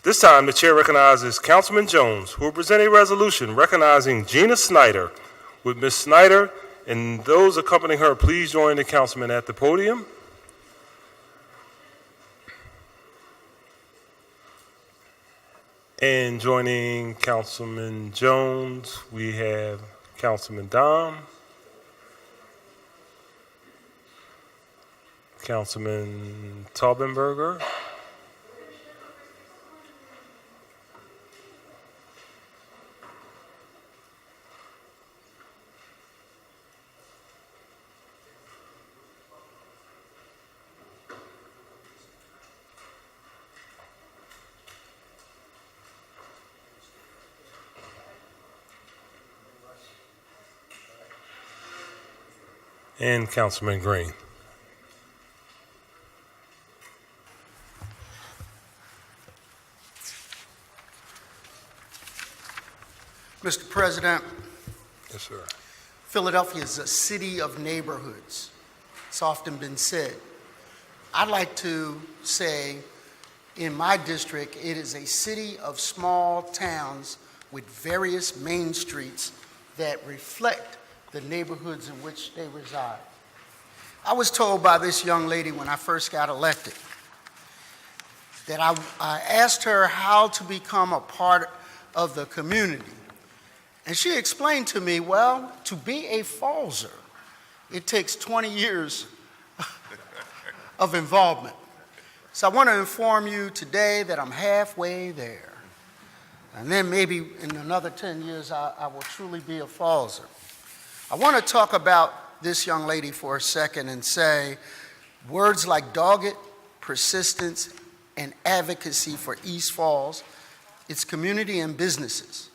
This time, the chair recognizes Councilman Jones, who will present a resolution recognizing Gina Snyder. Would Ms. Snyder and those accompanying her please join the councilman at the podium? And joining Councilman Jones, we have Councilman Dom, Councilman Taubenberger, and Councilman Green. Mr. President, Yes, sir. Philadelphia is a city of neighborhoods. It's often been said. I'd like to say in my district, it is a city of small towns with various main streets that reflect the neighborhoods in which they reside. I was told by this young lady when I first got elected that I asked her how to become a part of the community. And she explained to me, well, to be a Fallser, it takes 20 years of involvement. So I want to inform you today that I'm halfway there. And then maybe in another 10 years, I will truly be a Fallser. I want to talk about this young lady for a second and say words like dogged, persistence, and advocacy for East Falls, its community and businesses.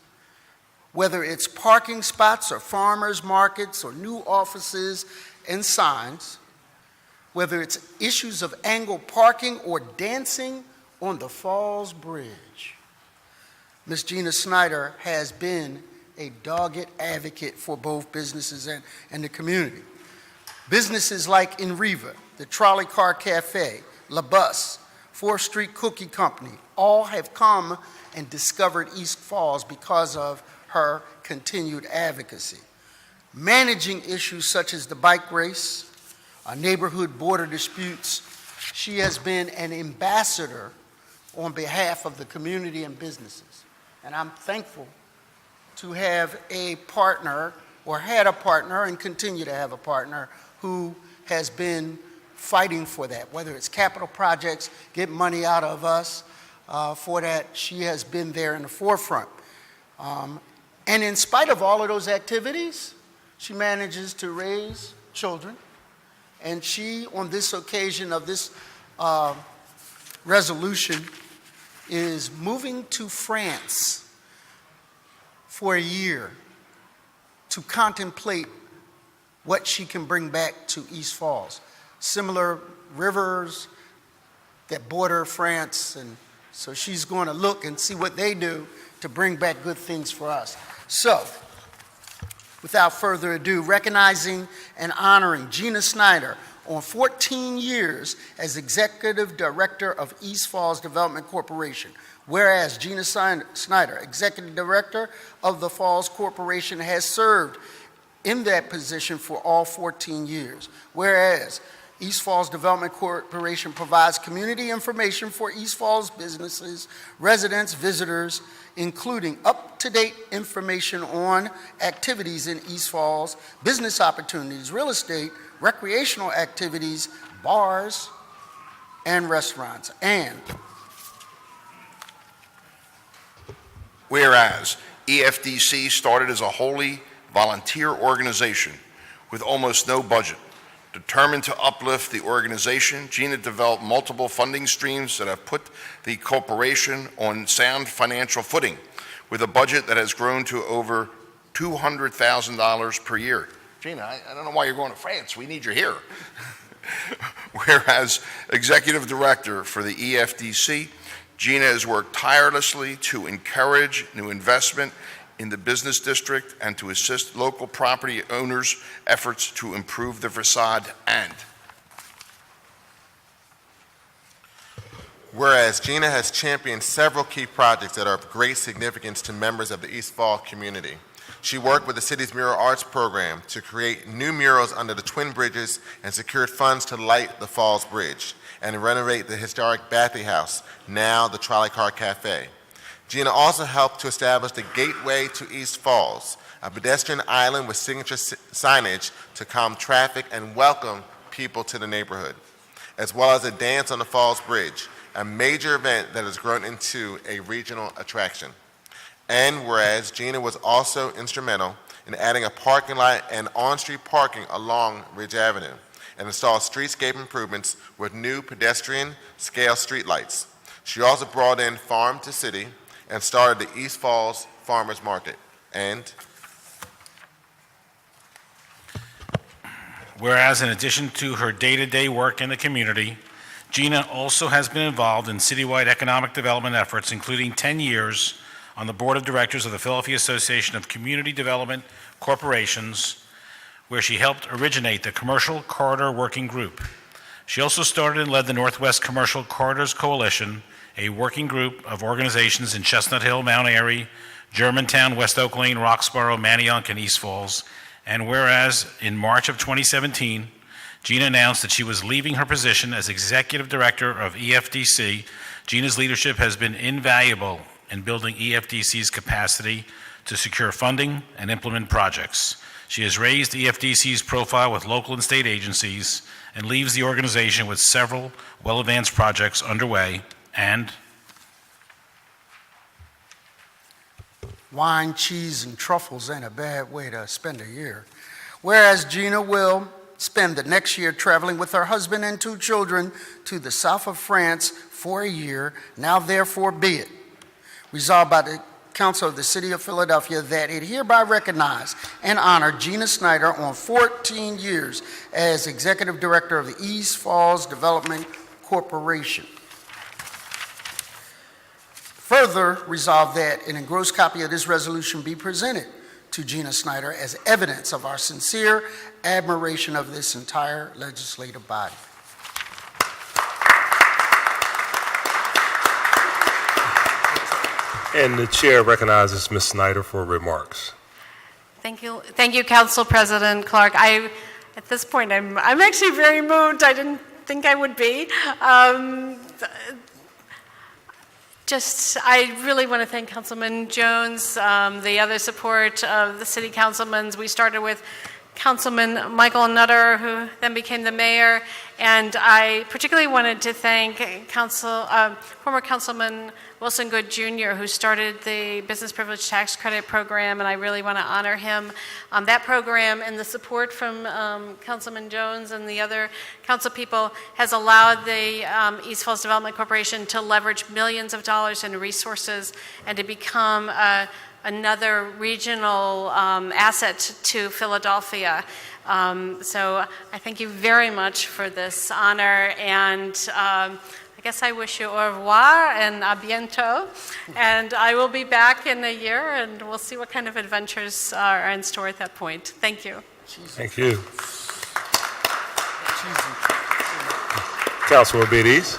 Whether it's parking spots or farmers markets or new offices and signs, whether it's issues of angled parking or dancing on the Falls Bridge. Ms. Gina Snyder has been a dogged advocate for both businesses and the community. Businesses like in Riva, the Trolley Car Cafe, La Bus, 4th Street Cookie Company, all have come and discovered East Falls because of her continued advocacy. Managing issues such as the bike race, neighborhood border disputes, she has been an ambassador on behalf of the community and businesses. And I'm thankful to have a partner, or had a partner and continue to have a partner, who has been fighting for that. Whether it's capital projects, get money out of us for that, she has been there in the forefront. And in spite of all of those activities, she manages to raise children. And she, on this occasion of this resolution, is moving to France for a year to contemplate what she can bring back to East Falls. Similar rivers that border France, and so she's going to look and see what they do to bring back good things for us. So, without further ado, recognizing and honoring Gina Snyder on 14 years as Executive Director of East Falls Development Corporation. Whereas Gina Snyder, Executive Director of the Falls Corporation, has served in that position for all 14 years. Whereas East Falls Development Corporation provides community information for East Falls businesses, residents, visitors, including up-to-date information on activities in East Falls, business opportunities, real estate, recreational activities, bars, and restaurants. And whereas EFDC started as a wholly volunteer organization with almost no budget. Determined to uplift the organization, Gina developed multiple funding streams that have put the corporation on sound financial footing, with a budget that has grown to over $200,000 per year. Gina, I don't know why you're going to France. We need you here. Whereas Executive Director for the EFDC, Gina has worked tirelessly to encourage new investment in the business district and to assist local property owners' efforts to improve the facade. And Whereas Gina has championed several key projects that are of great significance to members of the East Falls community. She worked with the city's mural arts program to create new murals under the Twin Bridges and secured funds to light the Falls Bridge and renovate the historic Bathy House, now the Trolley Car Cafe. Gina also helped to establish the Gateway to East Falls, a pedestrian island with signature signage to calm traffic and welcome people to the neighborhood, as well as a dance on the Falls Bridge, a major event that has grown into a regional attraction. And whereas Gina was also instrumental in adding a parking lot and on-street parking along Ridge Avenue and installed streetscape improvements with new pedestrian scale streetlights. She also brought in Farm to City and started the East Falls Farmers Market. And whereas in addition to her day-to-day work in the community, Gina also has been involved in citywide economic development efforts, including 10 years on the board of directors of the Philadelphia Association of Community Development Corporations, where she helped originate the Commercial Corridor Working Group. She also started and led the Northwest Commercial Corridors Coalition, a working group of organizations in Chestnut Hill, Mount Airy, Germantown, West Oak Lane, Roxborough, Manayunk, and East Falls. And whereas in March of 2017, Gina announced that she was leaving her position as executive director of EFDC. Gina's leadership has been invaluable in building EFDC's capacity to secure funding and implement projects. She has raised EFDC's profile with local and state agencies and leaves the organization with several well-advanced projects underway. And wine, cheese, and truffles ain't a bad way to spend a year. Whereas Gina will spend the next year traveling with her husband and 2 children to the south of France for a year, now therefore be it. Resolved by the Council of the City of Philadelphia that it hereby recognize and honor Gina Snyder on 14 years as Executive Director of the East Falls Development Corporation. Further, resolve that an engrossed copy of this resolution be presented to Gina Snyder as evidence of our sincere admiration of this entire legislative body. And the chair recognizes Ms. Snyder for remarks. Thank you, Council President Clark. At this point, I'm actually very moved. I didn't think I would be. I really want to thank Councilman Jones, the other support of the city councilmen. We started with Councilman Michael Nutter, who then became the mayor, and I particularly wanted to thank former Councilman Wilson Good Jr., who started the Business Privilege Tax Credit Program, and I really want to honor him. That program and the support from Councilman Jones and the other council people has allowed the East Falls Development Corporation to leverage millions of dollars in resources and to become another regional asset to Philadelphia. So I thank you very much for this honor, and I guess I wish you au revoir and a bientôt. And I will be back in a year, and we'll see what kind of adventures are in store at that point. Thank you. Thank you. Councilor Biddies.